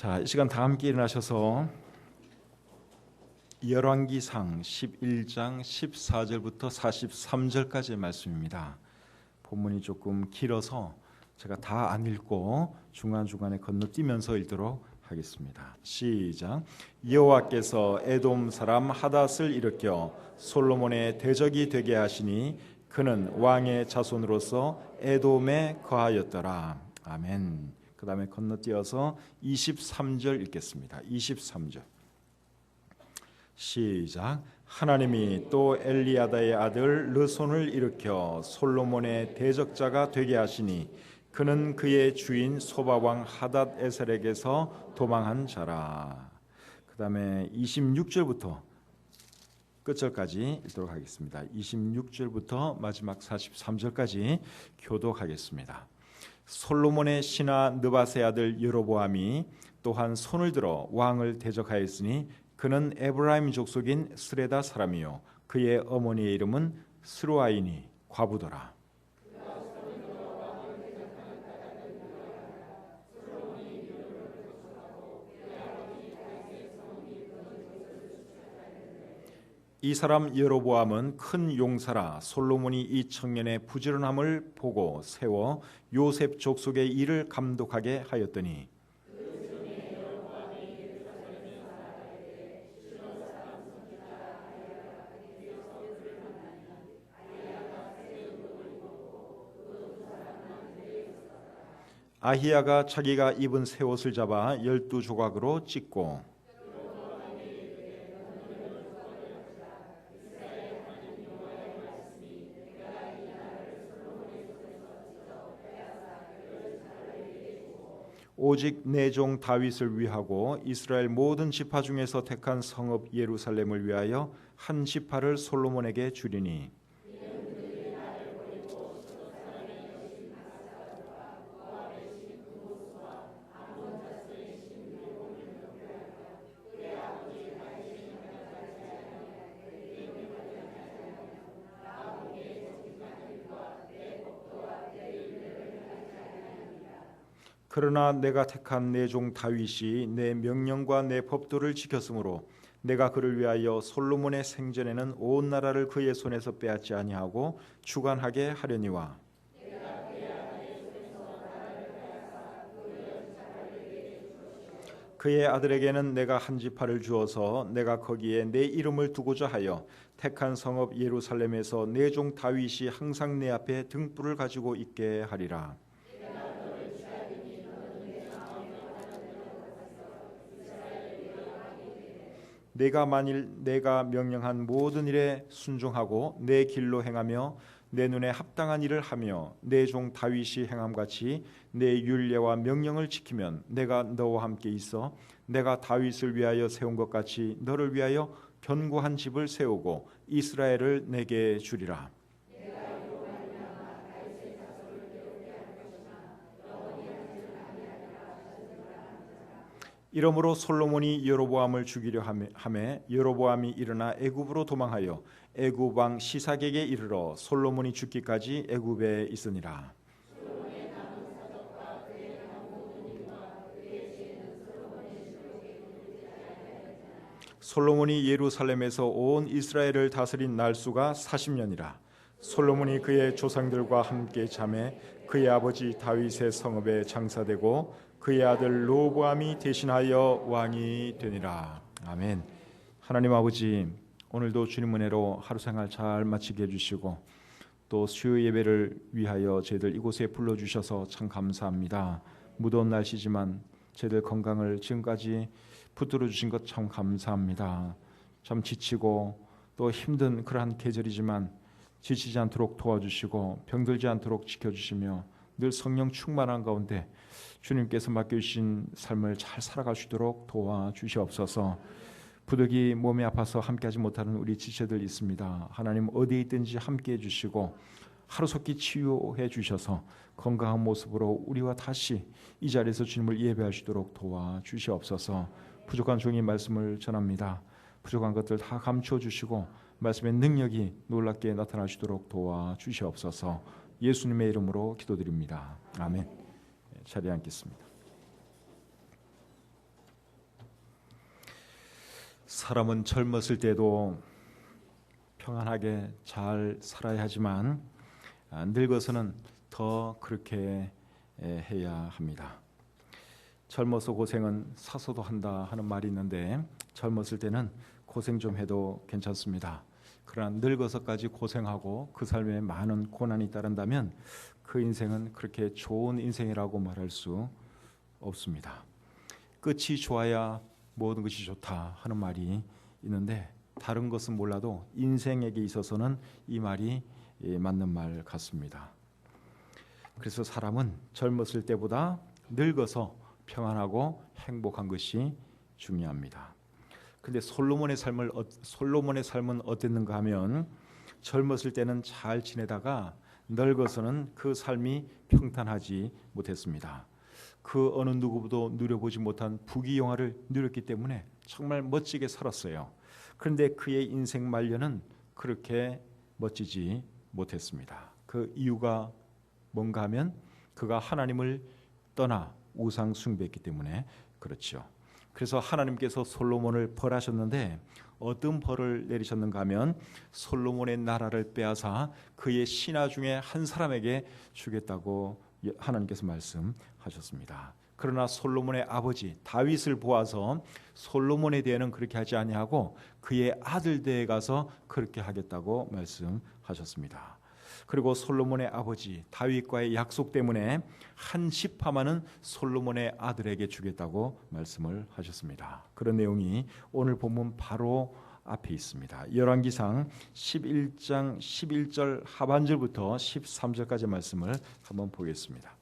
자, 이 시간 다 함께 일어나셔서 열왕기상 11장 14절부터 43절까지의 말씀입니다. 본문이 조금 길어서 제가 다 안 읽고 중간중간에 건너뛰면서 읽도록 하겠습니다. 시작. 여호와께서 에돔 사람 하닷을 일으켜 솔로몬의 대적이 되게 하시니 그는 왕의 자손으로서 에돔에 거하였더라. 아멘. 그 다음에 건너뛰어서 23절 읽겠습니다. 23절 시작. 하나님이 또 엘리야다의 아들 르손을 일으켜 솔로몬의 대적자가 되게 하시니 그는 그의 주인 소바왕 하닷 에셀에게서 도망한 자라. 그 다음에 26절부터 끝절까지 읽도록 하겠습니다. 26절부터 마지막 43절까지 교독하겠습니다. 솔로몬의 신하 느밧의 아들 여로보암이 또한 손을 들어 왕을 대적하였으니 그는 에브라임 족속인 스레다 사람이요 그의 어머니의 이름은 스루아이니 과부더라. 이 사람 여로보암은 큰 용사라. 솔로몬이 이 청년의 부지런함을 보고 세워 요셉 족속의 일을 감독하게 하였더니 아히야가 자기가 입은 새 옷을 잡아 12조각으로 찢고 오직 내 종 다윗을 위하고 이스라엘 모든 지파 중에서 택한 성읍 예루살렘을 위하여 한 지파를 솔로몬에게 주리니 그러나 내가 택한 내 종 다윗이 내 명령과 내 법도를 지켰으므로 내가 그를 위하여 솔로몬의 생전에는 온 나라를 그의 손에서 빼앗지 아니하고 주관하게 하려니와 그의 아들에게는 내가 한 지파를 주어서 내가 거기에 내 이름을 두고자 하여 택한 성읍 예루살렘에서 내 종 다윗이 항상 내 앞에 등불을 가지고 있게 하리라. 내가 만일 내가 명령한 모든 일에 순종하고 내 길로 행하며 내 눈에 합당한 일을 하며 내 종 다윗이 행함같이 내 율례와 명령을 지키면 내가 너와 함께 있어 내가 다윗을 위하여 세운 것 같이 너를 위하여 견고한 집을 세우고 이스라엘을 내게 주리라. 이러므로 솔로몬이 여로보암을 죽이려 하매 여로보암이 일어나 애굽으로 도망하여 애굽 왕 시삭에게 이르러 솔로몬이 죽기까지 애굽에 있으니라. 솔로몬이 예루살렘에서 온 이스라엘을 다스린 날수가 40년이라. 솔로몬이 그의 조상들과 함께 잠에 그의 아버지 다윗의 성읍에 장사되고 그의 아들 르호보암이 대신하여 왕이 되니라. 아멘. 하나님 아버지, 오늘도 주님 은혜로 하루 생활 잘 마치게 해주시고 또 수요 예배를 위하여 저희들 이곳에 불러주셔서 참 감사합니다. 무더운 날씨지만 저희들 건강을 지금까지 붙들어 주신 것 참 감사합니다. 참 지치고 또 힘든 그러한 계절이지만 지치지 않도록 도와주시고 병들지 않도록 지켜주시며 늘 성령 충만한 가운데 주님께서 맡겨주신 삶을 잘 살아갈 수 있도록 도와주시옵소서. 부득이 몸이 아파서 함께하지 못하는 우리 지체들 있습니다. 하나님 어디에 있든지 함께해 주시고 하루속히 치유해 주셔서 건강한 모습으로 우리와 다시 이 자리에서 주님을 예배할 수 있도록 도와주시옵소서. 부족한 종이 말씀을 전합니다. 부족한 것들 다 감추어 주시고 말씀의 능력이 놀랍게 나타나시도록 도와주시옵소서. 예수님의 이름으로 기도드립니다. 아멘. 자리에 앉겠습니다. 사람은 젊었을 때도 평안하게 잘 살아야 하지만 늙어서는 더 그렇게 해야 합니다. 젊어서 고생은 사서도 한다 하는 말이 있는데 젊었을 때는 고생 좀 해도 괜찮습니다. 그러나 늙어서까지 고생하고 그 삶에 많은 고난이 따른다면 그 인생은 그렇게 좋은 인생이라고 말할 수 없습니다. 끝이 좋아야 모든 것이 좋다 하는 말이 있는데 다른 것은 몰라도 인생에게 있어서는 이 말이 맞는 말 같습니다. 그래서 사람은 젊었을 때보다 늙어서 평안하고 행복한 것이 중요합니다. 근데 솔로몬의 삶은 어땠는가 하면 젊었을 때는 잘 지내다가 늙어서는 그 삶이 평탄하지 못했습니다. 그 어느 누구보다 누려보지 못한 부귀영화를 누렸기 때문에 정말 멋지게 살았어요. 그런데 그의 인생 말년은 그렇게 멋지지 못했습니다. 그 이유가 뭔가 하면 그가 하나님을 떠나 우상 숭배했기 때문에 그렇죠. 그래서 하나님께서 솔로몬을 벌하셨는데 어떤 벌을 내리셨는가 하면 솔로몬의 나라를 빼앗아 그의 신하 중에 한 사람에게 주겠다고 하나님께서 말씀하셨습니다. 그러나 솔로몬의 아버지 다윗을 보아서 솔로몬에 대해는 그렇게 하지 아니하고 그의 아들 대에 가서 그렇게 하겠다고 말씀하셨습니다. 그리고 솔로몬의 아버지 다윗과의 약속 때문에 한 지파만은 솔로몬의 아들에게 주겠다고 말씀을 하셨습니다. 그런 내용이 오늘 본문 바로 앞에 있습니다. 열왕기상 11장 11절 하반절부터 13절까지 말씀을 한번 보겠습니다.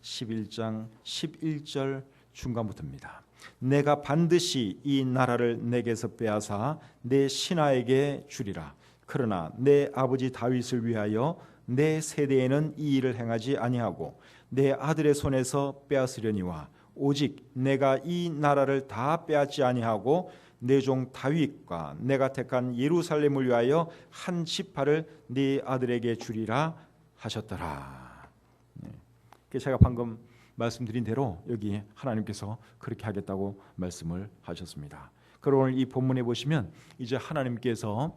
11장 11절 중간부터입니다. 내가 반드시 이 나라를 내게서 빼앗아 내 신하에게 주리라. 그러나 내 아버지 다윗을 위하여 내 세대에는 이 일을 행하지 아니하고 내 아들의 손에서 빼앗으려니와 오직 내가 이 나라를 다 빼앗지 아니하고 내 종 다윗과 내가 택한 예루살렘을 위하여 한 지파를 네 아들에게 주리라 하셨더라. 제가 방금 말씀드린 대로 여기 하나님께서 그렇게 하겠다고 말씀을 하셨습니다. 그리고 오늘 이 본문에 보시면 이제 하나님께서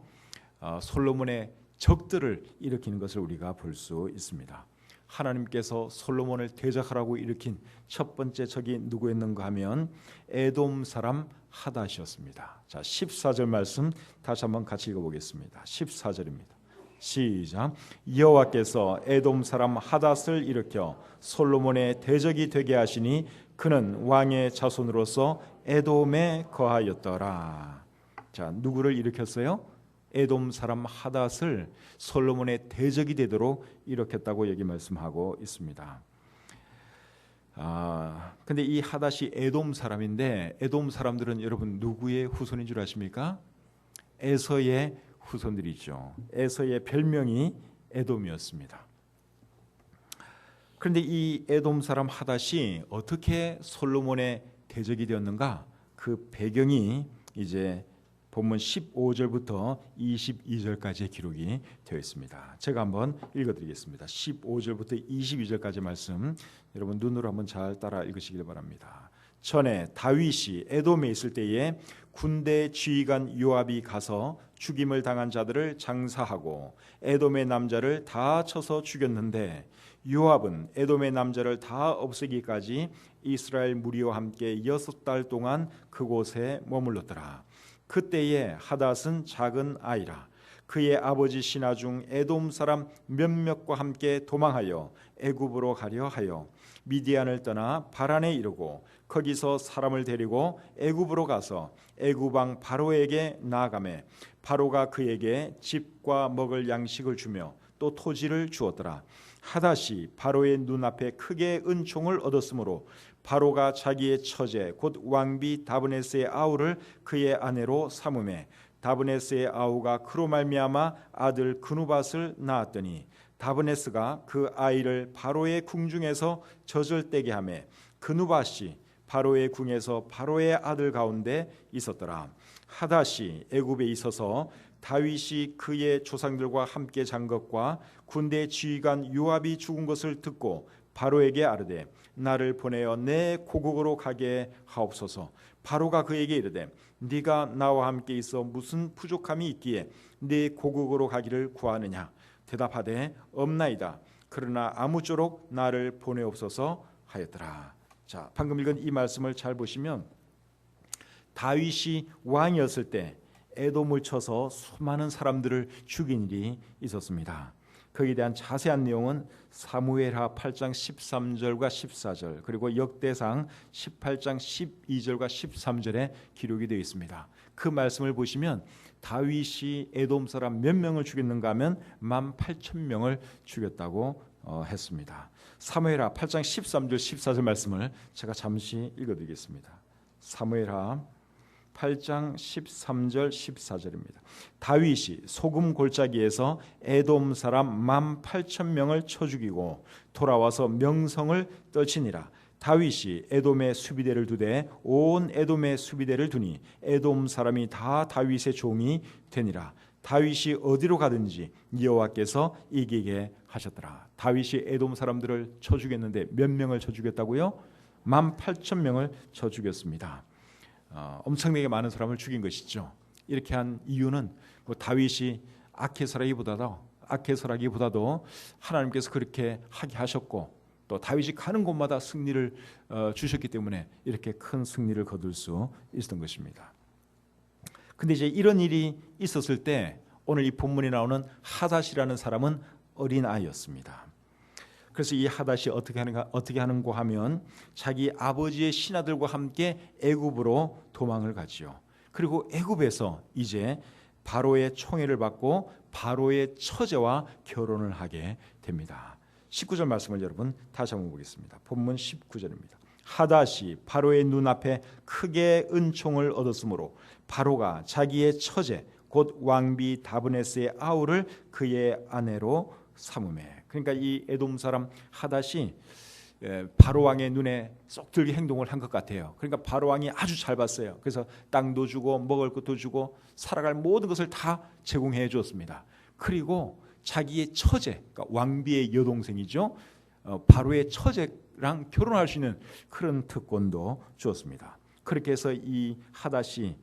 솔로몬의 적들을 일으키는 것을 우리가 볼 수 있습니다. 하나님께서 솔로몬을 대적하라고 일으킨 첫 번째 적이 누구였는가 하면 에돔 사람 하닷이었습니다. 자, 14절 말씀 다시 한번 같이 읽어보겠습니다. 14절입니다. 시작. 여호와께서 에돔 사람 하닷을 일으켜 솔로몬의 대적이 되게 하시니 그는 왕의 자손으로서 에돔에 거하였더라. 자, 누구를 일으켰어요? 에돔 사람 하닷을 솔로몬의 대적이 되도록 일으켰다고 여기 말씀하고 있습니다. 근데 이 하닷이 에돔 사람인데 에돔 사람들은 여러분 누구의 후손인 줄 아십니까? 에서의 후손들이죠. 에서의 별명이 에돔이었습니다. 그런데 이 에돔 사람 하닷이 어떻게 솔로몬의 대적이 되었는가? 그 배경이 이제 본문 15절부터 22절까지의 기록이 되어 있습니다. 제가 한번 읽어드리겠습니다. 15절부터 22절까지 말씀 여러분 눈으로 한번 잘 따라 읽으시길 바랍니다. 전에 다윗이 에돔에 있을 때에 군대 지휘관 요압이 가서 죽임을 당한 자들을 장사하고 에돔의 남자를 다 쳐서 죽였는데 요압은 에돔의 남자를 다 없애기까지 이스라엘 무리와 함께 6달 동안 그곳에 머물렀더라. 그때에 하닷은 작은 아이라. 그의 아버지 신하 중 에돔 사람 몇몇과 함께 도망하여 애굽으로 가려 하여 미디안을 떠나 바란에 이르고 거기서 사람을 데리고 애굽으로 가서 애굽 왕 바로에게 나아가매 바로가 그에게 집과 먹을 양식을 주며 또 토지를 주었더라. 하닷이 바로의 눈앞에 크게 은총을 얻었으므로 바로가 자기의 처제 곧 왕비 다브네스의 아우를 그의 아내로 삼음해 다브네스의 아우가 그로 말미암아 아들 그누밧을 낳았더니 다브네스가 그 아이를 바로의 궁중에서 젖을떼게 하며 그누밧이 바로의 궁에서 바로의 아들 가운데 있었더라. 하닷이 애굽에 있어서 다윗이 그의 조상들과 함께 잔 것과 군대 지휘관 요압이 죽은 것을 듣고 바로에게 아르되 나를 보내어 내 고국으로 가게 하옵소서. 바로가 그에게 이르되 네가 나와 함께 있어 무슨 부족함이 있기에 네 고국으로 가기를 구하느냐. 대답하되 없나이다. 그러나 아무쪼록 나를 보내옵소서 하였더라. 자, 방금 읽은 이 말씀을 잘 보시면 다윗이 왕이었을 때 에돔을 쳐서 수많은 사람들을 죽인 일이 있었습니다. 거기에 대한 자세한 내용은 사무엘하 8장 13절과 14절 그리고 역대상 18장 12절과 13절에 기록이 되어 있습니다. 그 말씀을 보시면 다윗이 에돔 사람 몇 명을 죽였는가 하면 18,000명을 죽였다고 했습니다. 사무엘하 8장 13절 14절 말씀을 제가 잠시 읽어드리겠습니다. 사무엘하 8장 13절 14절입니다. 다윗이 소금 골짜기에서 에돔 사람 18,000명을 쳐 죽이고 돌아와서 명성을 떨치니라. 다윗이 에돔의 수비대를 두되 온 에돔의 수비대를 두니 에돔 사람이 다 다윗의 종이 되니라. 다윗이 어디로 가든지 여호와께서 이기게 하셨더라. 다윗이 에돔 사람들을 쳐 죽였는데 몇 명을 쳐 죽였다고요? 18,000명을 쳐 죽였습니다. 엄청나게 많은 사람을 죽인 것이죠. 이렇게 한 이유는 다윗이 악해서라기보다도 하나님께서 그렇게 하게 하셨고 또 다윗이 가는 곳마다 승리를 주셨기 때문에 이렇게 큰 승리를 거둘 수 있었던 것입니다. 근데 이제 이런 일이 있었을 때 오늘 이 본문에 나오는 하닷이라는 사람은 어린 아이였습니다. 그래서 이 하닷이 어떻게 하는가 하면 자기 아버지의 신하들과 함께 애굽으로 도망을 가지요. 그리고 애굽에서 이제 바로의 총애를 받고 바로의 처제와 결혼을 하게 됩니다. 19절 말씀을 여러분 다시 한번 보겠습니다. 본문 19절입니다. 하닷이 바로의 눈앞에 크게 은총을 얻었으므로 바로가 자기의 처제 곧 왕비 다브네스의 아우를 그의 아내로 삼음해. 그러니까 이 에돔 사람 하닷이 바로 왕의 눈에 쏙 들게 행동을 한 것 같아요. 그러니까 바로 왕이 아주 잘 봤어요. 그래서 땅도 주고 먹을 것도 주고 살아갈 모든 것을 다 제공해 주었습니다. 그리고 자기의 처제, 그러니까 왕비의 여동생이죠. 바로의 처제랑 결혼할 수 있는 그런 특권도 주었습니다. 그렇게 해서 이 하닷이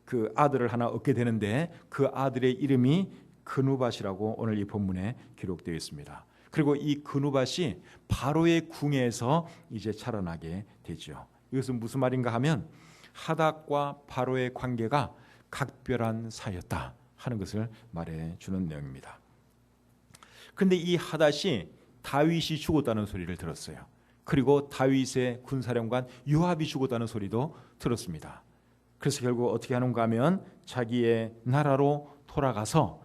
그 아들을 하나 얻게 되는데 그 아들의 이름이 그누밧이라고 오늘 이 본문에 기록되어 있습니다. 그리고 이 그누밧이 바로의 궁에서 이제 자라나게 되죠. 이것은 무슨 말인가 하면 하닷과 바로의 관계가 각별한 사이였다 하는 것을 말해주는 내용입니다. 그런데 이 하닷이 다윗이 죽었다는 소리를 들었어요. 그리고 다윗의 군사령관 요압이 죽었다는 소리도 들었습니다. 그래서 결국 어떻게 하는가 하면 자기의 나라로 돌아가서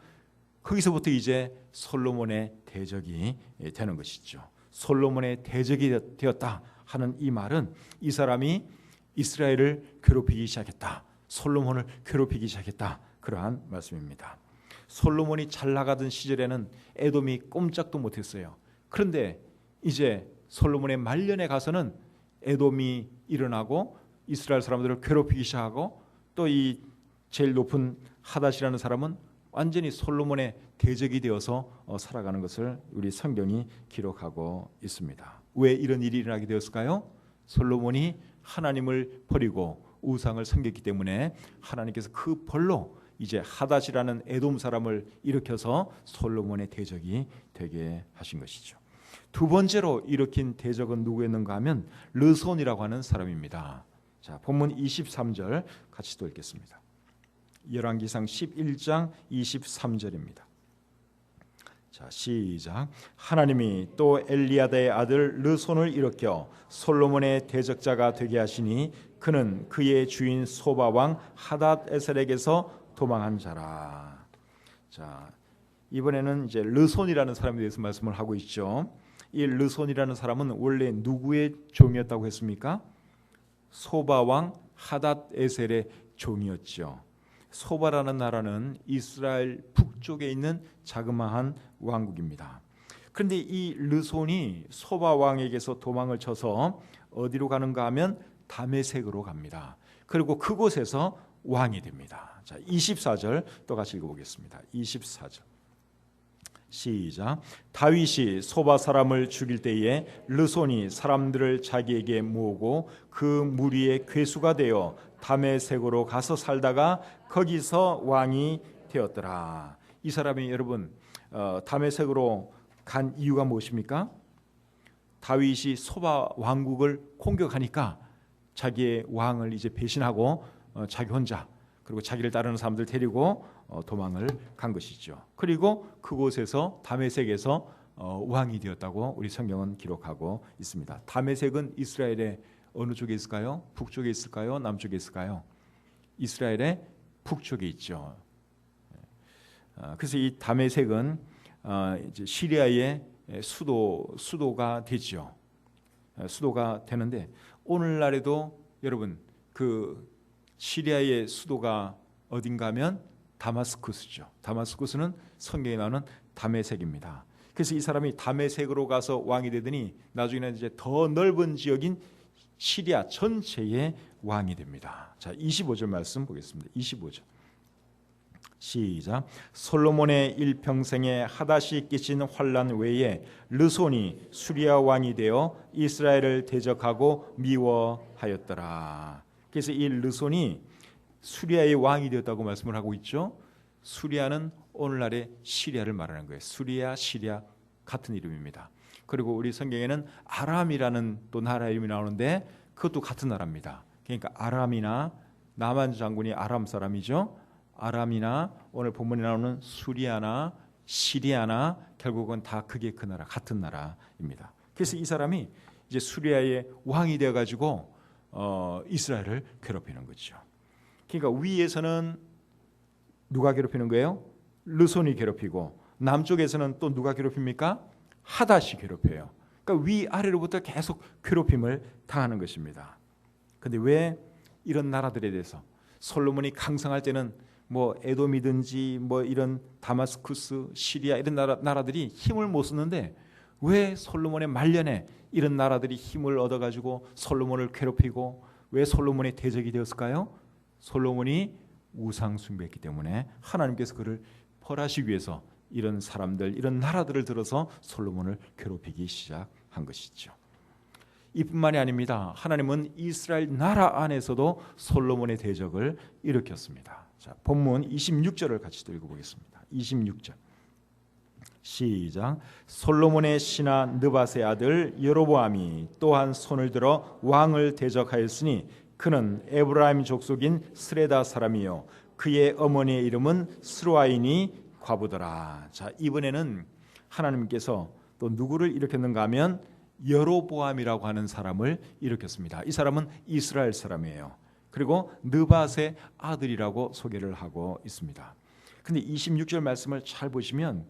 거기서부터 이제 솔로몬의 대적이 되는 것이죠. 솔로몬의 대적이 되었다 하는 이 말은 이 사람이 이스라엘을 괴롭히기 시작했다. 솔로몬을 괴롭히기 시작했다. 그러한 말씀입니다. 솔로몬이 잘 나가던 시절에는 에돔이 꼼짝도 못했어요. 그런데 이제 솔로몬의 말년에 가서는 에돔이 일어나고 이스라엘 사람들을 괴롭히기 시작하고 또 이 제일 높은 하닷이라는 사람은 완전히 솔로몬의 대적이 되어서 살아가는 것을 우리 성경이 기록하고 있습니다. 왜 이런 일이 일어나게 되었을까요? 솔로몬이 하나님을 버리고 우상을 섬겼기 때문에 하나님께서 그 벌로 이제 하닷이라는 에돔 사람을 일으켜서 솔로몬의 대적이 되게 하신 것이죠. 두 번째로 일으킨 대적은 누구였는가 하면 르손이라고 하는 사람입니다. 자, 본문 23절 같이 또 읽겠습니다. 열왕기상 11장 23절입니다. 자, 시작. 하나님이 또 엘리야다의 아들 르손을 일으켜 솔로몬의 대적자가 되게 하시니 그는 그의 주인 소바 왕 하닷에셀에게서 도망한 자라. 자, 이번에는 이제 르손이라는 사람에 대해서 말씀을 하고 있죠. 이 르손이라는 사람은 원래 누구의 종이었다고 했습니까? 소바 왕 하닷에셀의 종이었죠. 소바라는 나라는 이스라엘 북쪽에 있는 자그마한 왕국입니다. 그런데 이 르손이 소바 왕에게서 도망을 쳐서 어디로 가는가 하면 다메섹으로 갑니다. 그리고 그곳에서 왕이 됩니다. 자, 24절 또 같이 읽어보겠습니다. 24절. 시작. 다윗이 소바 사람을 죽일 때에 르손이 사람들을 자기에게 모으고 그 무리의 괴수가 되어 다메섹으로 가서 살다가 거기서 왕이 되었더라. 이 사람이 여러분 다메섹으로 간 이유가 무엇입니까? 다윗이 소바 왕국을 공격하니까 자기의 왕을 이제 배신하고 자기 혼자 그리고 자기를 따르는 사람들 데리고 도망을 간 것이죠. 그리고 그곳에서 다메섹에서 왕이 되었다고 우리 성경은 기록하고 있습니다. 다메섹은 이스라엘의 어느 쪽에 있을까요? 북쪽에 있을까요? 남쪽에 있을까요? 이스라엘의 북쪽에 있죠. 그래서 이 다메섹은 이제 시리아의 수도가 되죠. 수도가 되는데 오늘날에도 여러분 그 시리아의 수도가 어딘가면 다마스쿠스죠. 다마스쿠스는 성경에 나오는 다메섹입니다. 그래서 이 사람이 다메섹으로 가서 왕이 되더니 나중에는 이제 더 넓은 지역인 시리아 전체의 왕이 됩니다. 자, 25절 말씀 보겠습니다. 25절. 시작. 솔로몬의 일평생에 하닷이 끼친 환난 외에 르손이 수리아 왕이 되어 이스라엘을 대적하고 미워하였더라. 그래서 이 르손이 수리아의 왕이 되었다고 말씀을 하고 있죠. 수리아는 오늘날의 시리아를 말하는 거예요. 수리아, 시리아 같은 이름입니다. 그리고 우리 성경에는 아람이라는 또 나라 이름이 나오는데 그것도 같은 나라입니다. 그러니까 아람이나 나만 장군이 아람 사람이죠. 아람이나 오늘 본문에 나오는 수리아나 시리아나 결국은 다 그게 그 나라 같은 나라입니다. 그래서 이 사람이 이제 수리아의 왕이 되어 가지고 이스라엘을 괴롭히는 거죠. 그러니까 위에서는 누가 괴롭히는 거예요? 르손이 괴롭히고 남쪽에서는 또 누가 괴롭힙니까? 하닷이 괴롭혀요. 그러니까 위아래로부터 계속 괴롭힘을 당하는 것입니다. 그런데 왜 이런 나라들에 대해서 솔로몬이 강성할 때는 뭐 에돔이든지 뭐 이런 다마스쿠스, 시리아 이런 나라들이 힘을 못 쓰는데 왜 솔로몬의 말년에 이런 나라들이 힘을 얻어가지고 솔로몬을 괴롭히고 왜 솔로몬의 대적이 되었을까요? 솔로몬이 우상 숭배했기 때문에 하나님께서 그를 벌하시기 위해서 이런 사람들, 이런 나라들을 들어서 솔로몬을 괴롭히기 시작한 것이죠. 이뿐만이 아닙니다. 하나님은 이스라엘 나라 안에서도 솔로몬의 대적을 일으켰습니다. 자, 본문 26절을 같이 또 읽어보겠습니다. 26절. 시작. 솔로몬의 신하 느밧의 아들 여로보암이 또한 손을 들어 왕을 대적하였으니 그는 에브라임 족속인 스레다 사람이요 그의 어머니의 이름은 스루아인이 과부더라. 자, 이번에는 하나님께서 또 누구를 일으켰는가 하면 여로보암이라고 하는 사람을 일으켰습니다. 이 사람은 이스라엘 사람이에요. 그리고 느밧의 아들이라고 소개를 하고 있습니다. 근데 26절 말씀을 잘 보시면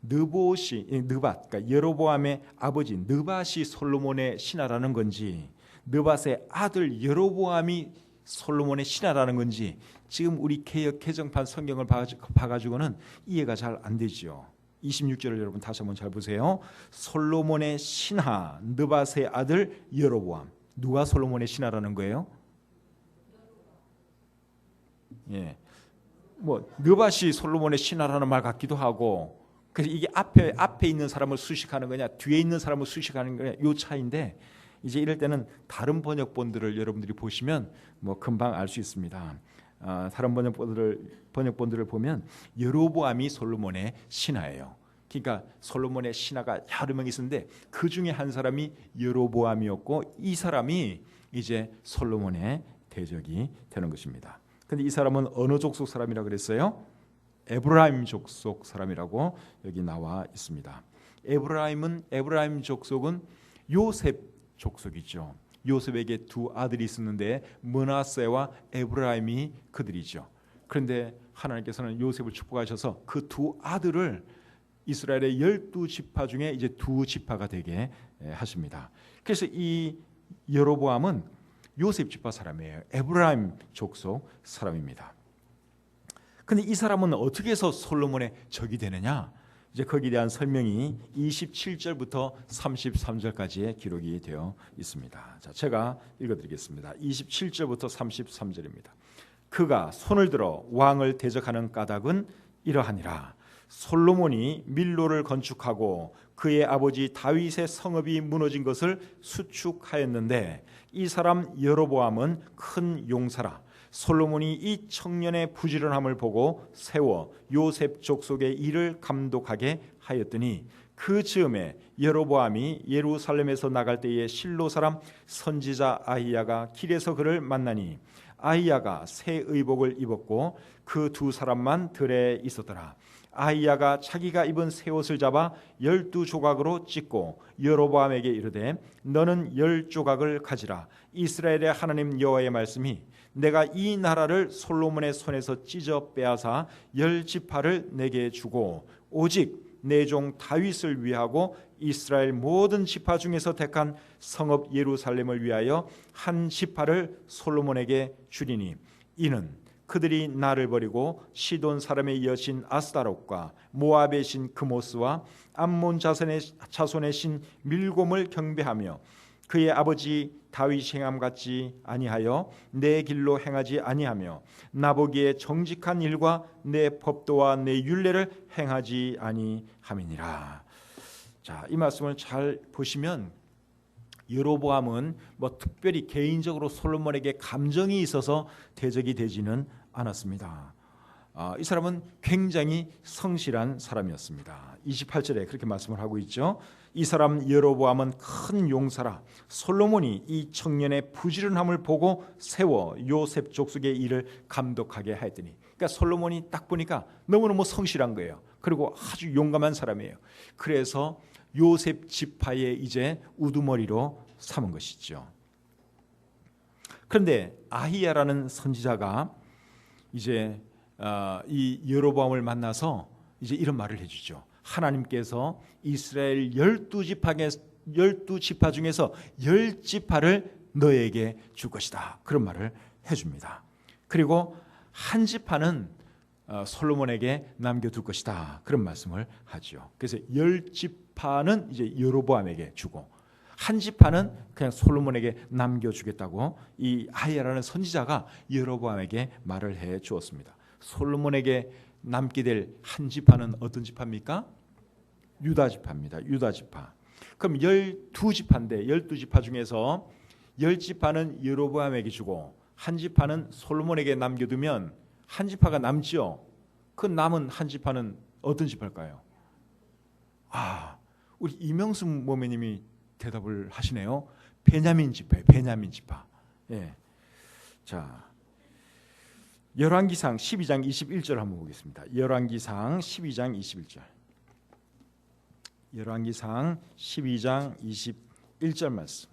느밧, 그러니까 여로보암의 아버지 느밧이 솔로몬의 신하라는 건지 느밧의 아들 여로보암이 솔로몬의 신하라는 건지 지금 우리 개역 개정판 성경을 봐가지고는 이해가 잘 안 되죠. 26절을 여러분 다시 한번 잘 보세요. 솔로몬의 신하 느밧의 아들 여로보암. 누가 솔로몬의 신하라는 거예요? 예, 뭐 느밧이 솔로몬의 신하라는 말 같기도 하고, 그래서 이게 앞에 있는 사람을 수식하는 거냐, 뒤에 있는 사람을 수식하는 거냐, 요 차이인데 이제 이럴 때는 다른 번역본들을 여러분들이 보시면 뭐 금방 알 수 있습니다. 다른 번역본들을 보면 여로보암이 솔로몬의 신하예요. 그러니까 솔로몬의 신하가 여러 명 있었는데 그 중에 한 사람이 여로보암이었고 이 사람이 이제 솔로몬의 대적이 되는 것입니다. 근데 이 사람은 어느 족속 사람이라고 그랬어요? 에브라임 족속 사람이라고 여기 나와 있습니다. 에브라임 족속은 요셉 족속이죠. 요셉에게 두 아들이 있었는데 므낫세와 에브라임이 그들이죠. 그런데 하나님께서는 요셉을 축복하셔서 그 두 아들을 이스라엘의 12지파 중에 이제 두 지파가 되게 하십니다. 그래서 이 여로보암은 요셉 지파 사람이에요. 에브라임 족속 사람입니다. 근데 이 사람은 어떻게 해서 솔로몬의 적이 되느냐? 이제 거기에 대한 설명이 27절부터 33절까지의 기록이 되어 있습니다. 자, 제가 읽어드리겠습니다. 27절부터 33절입니다. 그가 손을 들어 왕을 대적하는 까닭은 이러하니라. 솔로몬이 밀로를 건축하고 그의 아버지 다윗의 성읍이 무너진 것을 수축하였는데 이 사람 여로보암은 큰 용사라. 솔로몬이 이 청년의 부지런함을 보고 세워 요셉 족속의 일을 감독하게 하였더니 그 즈음에 여로보암이 예루살렘에서 나갈 때에 실로 사람 선지자 아히야가 길에서 그를 만나니 아히야가 새 의복을 입었고 그 두 사람만 들에 있었더라. 아히야가 자기가 입은 새 옷을 잡아 12조각으로 찢고 여로보암에게 이르되 너는 10조각을 가지라. 이스라엘의 하나님 여호와의 말씀이 내가 이 나라를 솔로몬의 손에서 찢어 빼앗아 10지파를 내게 주고 오직 내 종 다윗을 위하고 이스라엘 모든 지파 중에서 택한 성읍 예루살렘을 위하여 한 지파를 솔로몬에게 주리니 이는 그들이 나를 버리고 시돈 사람의 여신 아스타롯과 모압의 신 그모스와 암몬 자손의 신 밀곰을 경배하며 그의 아버지 다윗 행함같이 아니하여 내 길로 행하지 아니하며 나보기에 정직한 일과 내 법도와 내 율례를 행하지 아니함이니라. 자, 이 말씀을 잘 보시면 여로보암은 뭐 특별히 개인적으로 솔로몬에게 감정이 있어서 대적이 되지는 않았습니다. 이 사람은 굉장히 성실한 사람이었습니다. 28절에 그렇게 말씀을 하고 있죠. 이 사람 여로보암은 큰 용사라. 솔로몬이 이 청년의 부지런함을 보고 세워 요셉 족속의 일을 감독하게 하였더니, 그러니까 솔로몬이 딱 보니까 너무너무 성실한 거예요. 그리고 아주 용감한 사람이에요. 그래서 요셉 지파의 이제 우두머리로 삼은 것이죠. 그런데 아히야라는 선지자가 이제 이 여로보암을 만나서 이제 이런 말을 해주죠. 하나님께서 이스라엘 12지파 중에서 10지파를 너에게 줄 것이다. 그런 말을 해줍니다. 그리고 한 지파는 솔로몬에게 남겨둘 것이다. 그런 말씀을 하죠. 그래서 10지파는 이제 여로보암에게 주고 한 지파는 그냥 솔로몬에게 남겨주겠다고 이 아히야라는 선지자가 여로보암에게 말을 해 주었습니다. 솔로몬에게 남게 될 한 지파는 어떤 지파입니까? 유다 지파입니다. 유다 지파. 그럼 12지파인데 12지파 중에서 10지파는 여로보암에게 주고 한 지파는 솔로몬에게 남겨두면 한 지파가 남지요. 그 남은 한 지파는 어떤 지파일까요? 우리 이명수 모매님이 대답을 하시네요. 베냐민 지파예요. 베냐민 지파. 예. 자, 열왕기상 12장 21절 한번 보겠습니다. 열왕기상 12장 21절. 열왕기상 12장 21절 말씀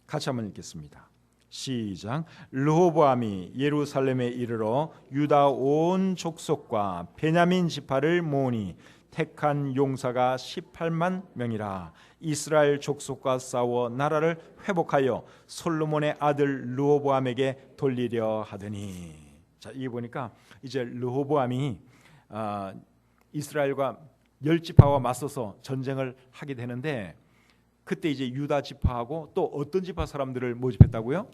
같이 한번 읽겠습니다. 시작. 르호보암이 예루살렘에 이르러 유다 온 족속과 베냐민 지파를 모으니 택한 용사가 18만 명이라. 이스라엘 족속과 싸워 나라를 회복하여 솔로몬의 아들 르호보암에게 돌리려 하더니. 자, 이게 보니까 이제 르호보암이 이스라엘과 10지파와 맞서서 전쟁을 하게 되는데 그때 이제 유다 지파하고 또 어떤 지파 사람들을 모집했다고요?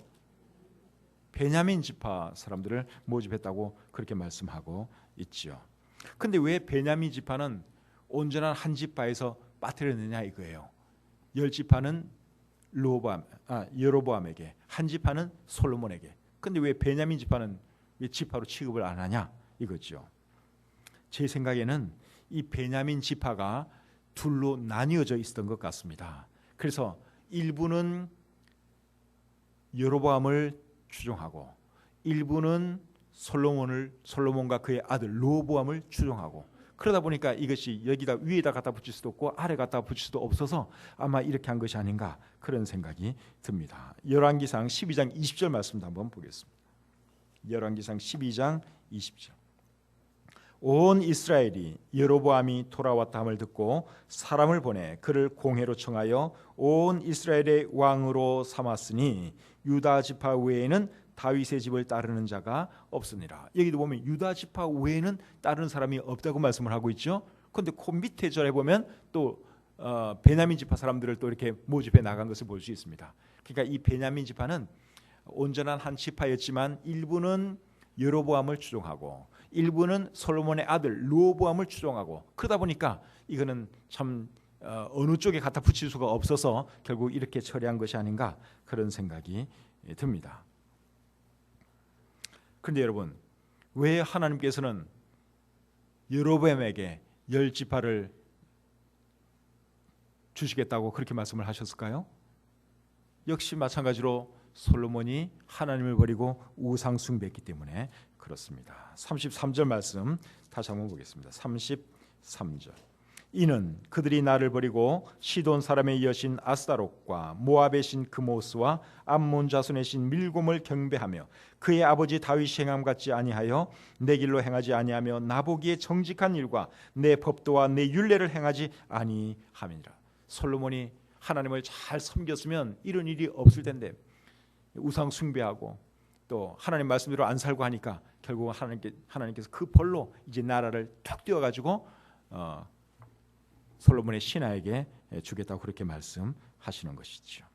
베냐민 지파 사람들을 모집했다고 그렇게 말씀하고 있죠. 근데 왜 베냐민 지파는 온전한 한 지파에서 빠뜨렸느냐 이거예요. 10지파는 여로보암에게, 한 지파는 솔로몬에게. 근데 왜 베냐민 지파는 왜 지파로 취급을 안 하냐 이거죠. 제 생각에는 이 베냐민 지파가 둘로 나뉘어져 있었던 것 같습니다. 그래서 일부는 여로보암을 추종하고 일부는 솔로몬과 그의 아들 르호보암을 추종하고, 그러다 보니까 이것이 여기다 위에다 갖다 붙일 수도 없고 아래 갖다 붙일 수도 없어서 아마 이렇게 한 것이 아닌가 그런 생각이 듭니다. 열왕기상 12장 20절 말씀도 한번 보겠습니다. 열왕기상 12장 20절. 온 이스라엘이 여로보암이 돌아왔다 함을 듣고 사람을 보내 그를 공회로 청하여 온 이스라엘의 왕으로 삼았으니 유다 지파 외에는 다윗의 집을 따르는 자가 없으니라. 여기도 보면 유다 지파 외에는 따르는 사람이 없다고 말씀을 하고 있죠. 그런데 그 밑에 절에 보면 또 베냐민 지파 사람들을 또 이렇게 모집해 나간 것을 볼 수 있습니다. 그러니까 이 베냐민 지파는 온전한 한 지파였지만 일부는 여로보암을 추종하고 일부는 솔로몬의 아들 르호보암을 추종하고, 그러다 보니까 이거는 참 어느 쪽에 갖다 붙일 수가 없어서 결국 이렇게 처리한 것이 아닌가, 그런 생각이 듭니다. 그런데 여러분, 왜 하나님께서는 여로보암에게 10지파를 주시겠다고 그렇게 말씀을 하셨을까요? 역시 마찬가지로 솔로몬이 하나님을 버리고 우상 숭배했기 때문에 그렇습니다. 33절 말씀 다시 한번 보겠습니다. 33절. 이는 그들이 나를 버리고 시돈 사람의 여신 아스타롯과 모압의 신 그모스와 암몬 자손의 신 밀곰을 경배하며 그의 아버지 다윗이 행함 같지 아니하여 내 길로 행하지 아니하며 나보기에 정직한 일과 내 법도와 내 율례를 행하지 아니함이니라. 솔로몬이 하나님을 잘 섬겼으면 이런 일이 없을 텐데 우상 숭배하고 또 하나님 말씀대로 안 살고 하니까 결국 하나님께서 그 벌로 이제 나라를 툭 띄워가지고 솔로몬의 신하에게 주겠다고 그렇게 말씀하시는 것이죠.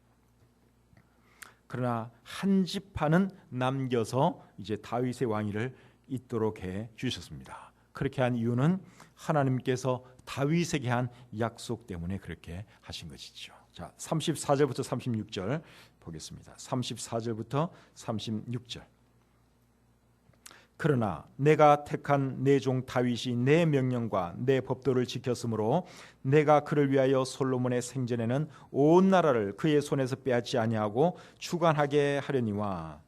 그러나 한 지파는 남겨서 이제 다윗의 왕위를 잇도록 해 주셨습니다. 그렇게 한 이유는 하나님께서 다윗에게 한 약속 때문에 그렇게 하신 것이죠. 자, 34절부터 36절 보겠습니다. 34절부터 36절. 그러나 내가 택한 내 종 다윗이 내 명령과 내 법도를 지켰으므로 내가 그를 위하여 솔로몬의 생전에는 온 나라를 그의 손에서 빼앗지 아니하고 주관하게 하려니와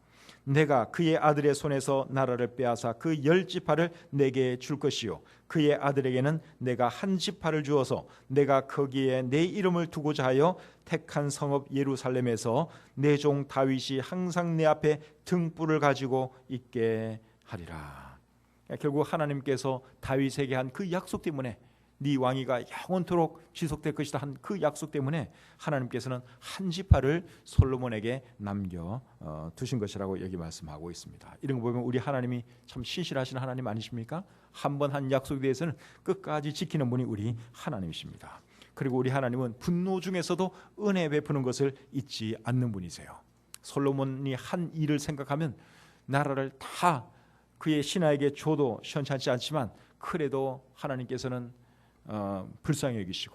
내가 그의 아들의 손에서 나라를 빼앗아 그 10지파를 내게 줄 것이요 그의 아들에게는 내가 한 지파를 주어서 내가 거기에 내 이름을 두고자 하여 택한 성읍 예루살렘에서 내 종 다윗이 항상 내 앞에 등불을 가지고 있게 하리라. 결국 하나님께서 다윗에게 한 그 약속 때문에 네 왕위가 영원토록 지속될 것이다 한 그 약속 때문에 하나님께서는 한 지파를 솔로몬에게 남겨 두신 것이라고 여기 말씀하고 있습니다. 이런 거 보면 우리 하나님이 참 신실하신 하나님 아니십니까? 한 번 한 약속에 대해서는 끝까지 지키는 분이 우리 하나님이십니다. 그리고 우리 하나님은 분노 중에서도 은혜 베푸는 것을 잊지 않는 분이세요. 솔로몬이 한 일을 생각하면 나라를 다 그의 신하에게 줘도 시원찮지 않지만 그래도 하나님께서는 불쌍히 여기시고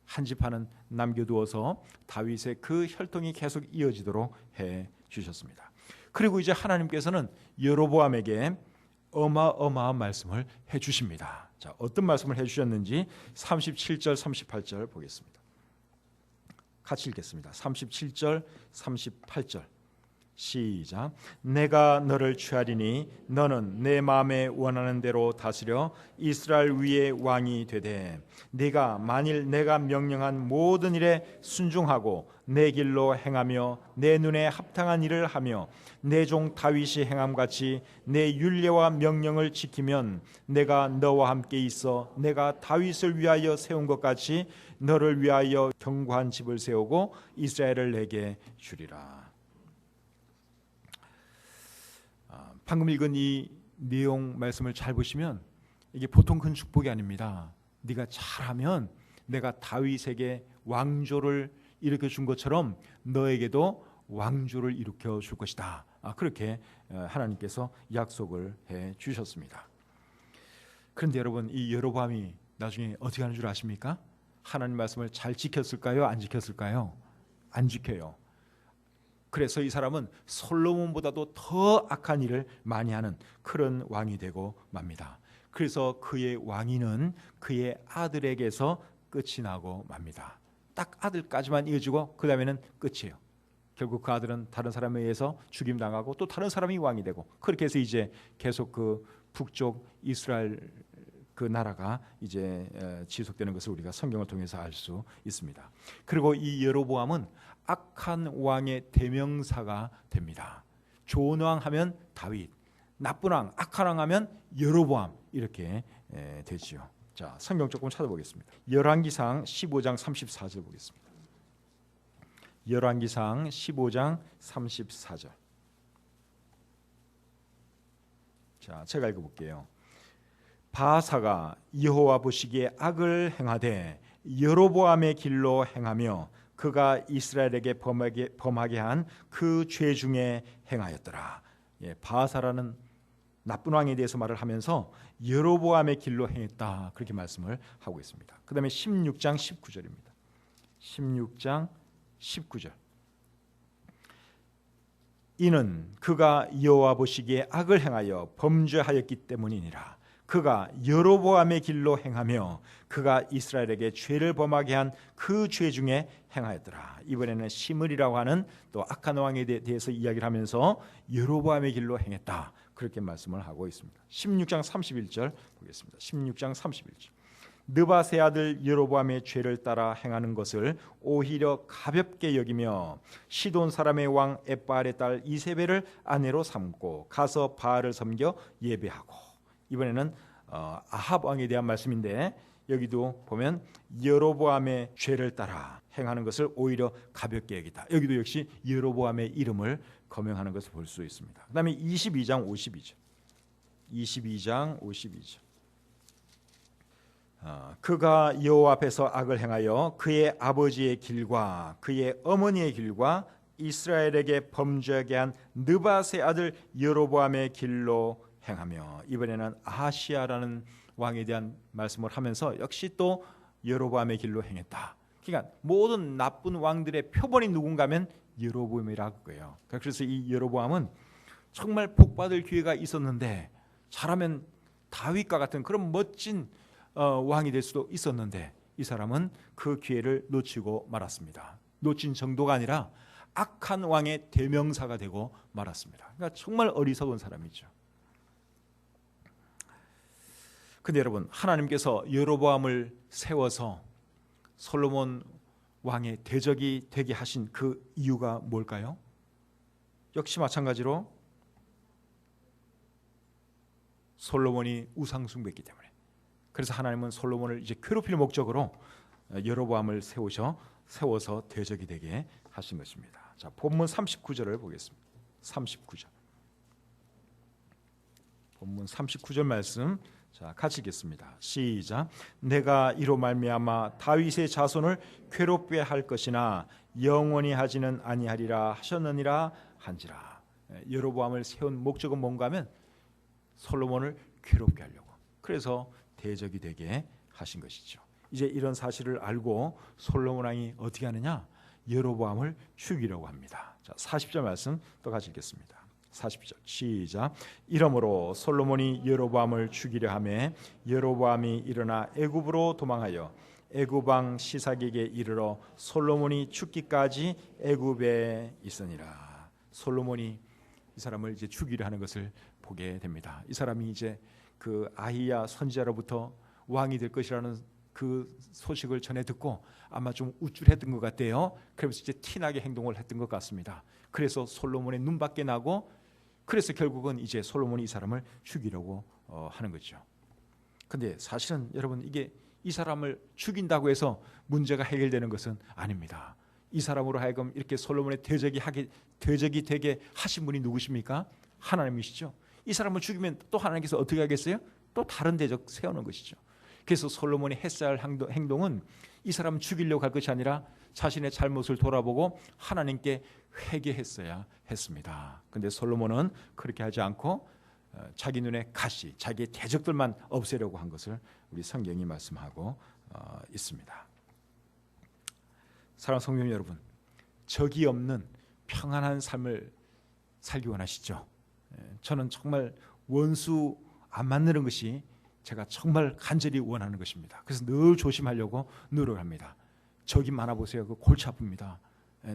한 지파는 남겨두어서 다윗의 그 혈통이 계속 이어지도록 해 주셨습니다. 그리고 이제 하나님께서는 여로보암에게 어마어마한 말씀을 해 주십니다. 자, 어떤 말씀을 해 주셨는지 37절 38절 보겠습니다. 같이 읽겠습니다. 37절 38절 시작. 내가 너를 취하리니 너는 내 마음에 원하는 대로 다스려 이스라엘 위에 왕이 되되 네가 만일 내가 명령한 모든 일에 순종하고 내 길로 행하며 내 눈에 합당한 일을 하며 내 종 다윗이 행함같이 내 율례와 명령을 지키면 내가 너와 함께 있어 내가 다윗을 위하여 세운 것 같이 너를 위하여 견고한 집을 세우고 이스라엘을 내게 주리라. 방금 읽은 이 내용 말씀을 잘 보시면 이게 보통 큰 축복이 아닙니다. 네가 잘하면 내가 다윗에게 왕조를 일으켜 준 것처럼 너에게도 왕조를 일으켜 줄 것이다. 그렇게 하나님께서 약속을 해 주셨습니다. 그런데 여러분, 이 여로보암이 나중에 어떻게 하는 줄 아십니까? 하나님 말씀을 잘 지켰을까요? 안 지켰을까요? 안 지켜요. 그래서 이 사람은 솔로몬보다도 더 악한 일을 많이 하는 그런 왕이 되고 맙니다. 그래서 그의 왕위는 그의 아들에게서 끝이 나고 맙니다. 딱 아들까지만 이어지고 그 다음에는 끝이에요. 결국 그 아들은 다른 사람에 의해서 죽임당하고 또 다른 사람이 왕이 되고 그렇게 해서 이제 계속 그 북쪽 이스라엘 그 나라가 이제 지속되는 것을 우리가 성경을 통해서 알 수 있습니다. 그리고 이 여로보암은 악한 왕의 대명사가 됩니다. 좋은 왕 하면 다윗, 나쁜 왕, 악한 왕 하면 여로보암 이렇게 되지요. 자, 성경 조금 찾아보겠습니다. 열왕기상 15장 34절 보겠습니다. 열왕기상 15장 34절. 자, 제가 읽어볼게요. 바사가 여호와 보시기에 악을 행하되 여로보암의 길로 행하며 그가 이스라엘에게 범하게 한 그 죄 중에 행하였더라. 바사라는 나쁜 왕에 대해서 말을 하면서 여로보암의 길로 행했다 그렇게 말씀을 하고 있습니다. 그 다음에 16장 19절입니다. 16장 19절. 이는 그가 여호와 보시기에 악을 행하여 범죄하였기 때문이니라. 그가 여로보암의 길로 행하며 그가 이스라엘에게 죄를 범하게 한 그 죄 중에 행하였더라. 이번에는 시므리라고 하는 또 악한 왕에 대해서 이야기를 하면서 여로보암의 길로 행했다 그렇게 말씀을 하고 있습니다. 16장 31절 보겠습니다. 16장 31절. 느밧의 아들 여로보암의 죄를 따라 행하는 것을 오히려 가볍게 여기며 시돈 사람의 왕 엣바알의 딸 이세벨을 아내로 삼고 가서 바알을 섬겨 예배하고. 이번에는 아합 왕에 대한 말씀인데 여기도 보면 여로보암의 죄를 따라 행하는 것을 오히려 가볍게 여기다. 여기도 역시 여로보암의 이름을 거명하는 것을 볼 수 있습니다. 그 다음에 22장 52절. 22장 52절. 그가 여호와 앞에서 악을 행하여 그의 아버지의 길과 그의 어머니의 길과 이스라엘에게 범죄하게 한 느밧의 아들 여로보암의 길로 행하며. 이번에는 아하시아라는 왕에 대한 말씀을 하면서 역시 또 여로보암의 길로 행했다. 그러니까 모든 나쁜 왕들의 표본이 누군가면 여로보암이라고 해요. 그래서 이 여로보암은 정말 복받을 기회가 있었는데 잘하면 다윗과 같은 그런 멋진 왕이 될 수도 있었는데 이 사람은 그 기회를 놓치고 말았습니다. 놓친 정도가 아니라 악한 왕의 대명사가 되고 말았습니다. 그러니까 정말 어리석은 사람이죠. 근데 여러분, 하나님께서 여로보암을 세워서 솔로몬 왕의 대적이 되게 하신 그 이유가 뭘까요? 역시 마찬가지로 솔로몬이 우상 숭배했기 때문에. 그래서 하나님은 솔로몬을 이제 괴롭힐 목적으로 여로보암을 세워서 대적이 되게 하신 것입니다. 자, 본문 39절을 보겠습니다. 39절. 본문 39절 말씀 자, 같이 읽겠습니다. 시작. 내가 이로 말미암아 다윗의 자손을 괴롭게 할 것이나 영원히 하지는 아니하리라 하셨느니라 한지라. 여로보암을 세운 목적은 뭔가 하면 솔로몬을 괴롭게 하려고. 그래서 대적이 되게 하신 것이죠. 이제 이런 사실을 알고 솔로몬 왕이 어떻게 하느냐? 여로보암을 죽이려고 합니다. 자, 40절 말씀 또 같이 읽겠습니다. 40절 시작. 이러므로 솔로몬이 여로보암을 죽이려 하매 여로보암이 일어나 애굽으로 도망하여 애굽 왕 시삭에게 이르러 솔로몬이 죽기까지 애굽에 있으니라. 솔로몬이 이 사람을 이제 죽이려 하는 것을 보게 됩니다. 이 사람이 이제 그 아히야 선지자로부터 왕이 될 것이라는 그 소식을 전해 듣고 아마 좀 우쭐했던 것 같아요. 그래서 이제 티나게 행동을 했던 것 같습니다. 그래서 솔로몬의 눈밖에 나고 그래서 결국은 이제 솔로몬이 이 사람을 죽이려고 하는 거죠. 근데 사실은 여러분 이게 이 사람을 죽인다고 해서 문제가 해결되는 것은 아닙니다. 이 사람으로 하여금 이렇게 솔로몬의 대적이 되게 하신 분이 누구십니까? 하나님이시죠. 이 사람을 죽이면 또 하나님께서 어떻게 하겠어요? 또 다른 대적 세우는 것이죠. 그래서 솔로몬이 했어야 할 행동은 이 사람 죽이려고 할 것이 아니라 자신의 잘못을 돌아보고 하나님께 회개했어야 했습니다. 그런데 솔로몬은 그렇게 하지 않고 자기 눈에 가시, 자기의 대적들만 없애려고 한 것을 우리 성경이 말씀하고 있습니다. 사랑하는 성도 여러분, 적이 없는 평안한 삶을 살기 원하시죠? 저는 정말 원수 안 만나는 것이 제가 정말 간절히 원하는 것입니다. 그래서 늘 조심하려고 노력합니다. 적이 많아 보세요. 그 골치 아픕니다.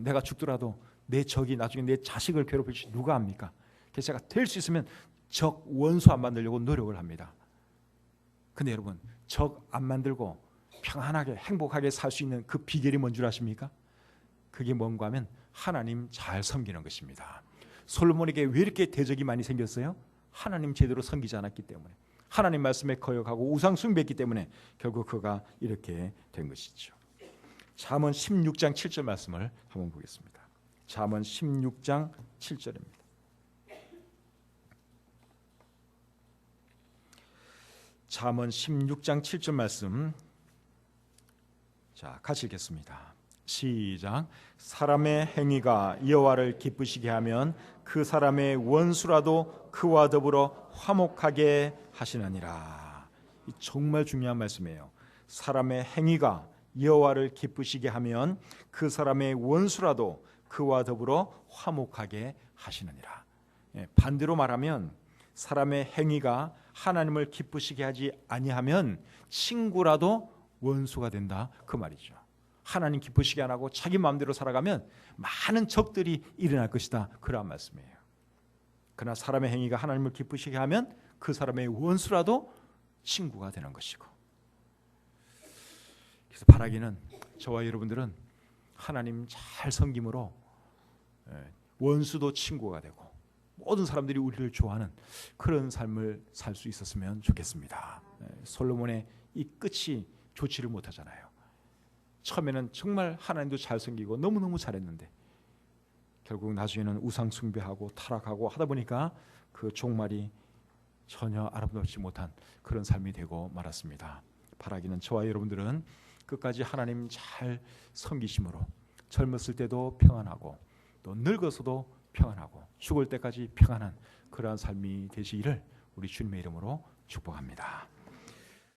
내가 죽더라도 내 적이 나중에 내 자식을 괴롭힐지 누가 압니까? 그래서 제가 될 수 있으면 적 원수 안 만들려고 노력을 합니다. 근데 여러분, 적 안 만들고 평안하게 행복하게 살 수 있는 그 비결이 뭔 줄 아십니까? 그게 뭔가 하면 하나님 잘 섬기는 것입니다. 솔로몬에게 왜 이렇게 대적이 많이 생겼어요? 하나님 제대로 섬기지 않았기 때문에, 하나님 말씀에 거역하고 우상 숭배했기 때문에 결국 그가 이렇게 된 것이죠. 잠언 16장 7절 말씀을 한번 보겠습니다. 잠언 16장 7절입니다. 잠언 16장 7절 말씀, 자, 같이 읽겠습니다. 시작. 사람의 행위가 여호와를 기쁘시게 하면 그 사람의 원수라도 그와 더불어 화목하게 하시느니라. 정말 중요한 말씀이에요. 사람의 행위가 여호와를 기쁘시게 하면 그 사람의 원수라도 그와 더불어 화목하게 하시느니라. 반대로 말하면 사람의 행위가 하나님을 기쁘시게 하지 아니하면 친구라도 원수가 된다, 그 말이죠. 하나님 기쁘시게 안 하고 자기 마음대로 살아가면 많은 적들이 일어날 것이다, 그러한 말씀이에요. 그러나 사람의 행위가 하나님을 기쁘시게 하면 그 사람의 원수라도 친구가 되는 것이고, 그래서 바라기는 저와 여러분들은 하나님 잘 섬김으로 원수도 친구가 되고 모든 사람들이 우리를 좋아하는 그런 삶을 살 수 있었으면 좋겠습니다. 솔로몬의 이 끝이 좋지를 못하잖아요. 처음에는 정말 하나님도 잘 섬기고 너무너무 잘했는데 결국 나중에는 우상 숭배하고 타락하고 하다 보니까 그 종말이 전혀 아름답지 못한 그런 삶이 되고 말았습니다. 바라기는 저와 여러분들은 끝까지 하나님 잘 섬기심으로 젊었을 때도 평안하고 또 늙어서도 평안하고 죽을 때까지 평안한 그러한 삶이 되시기를 우리 주님의 이름으로 축복합니다.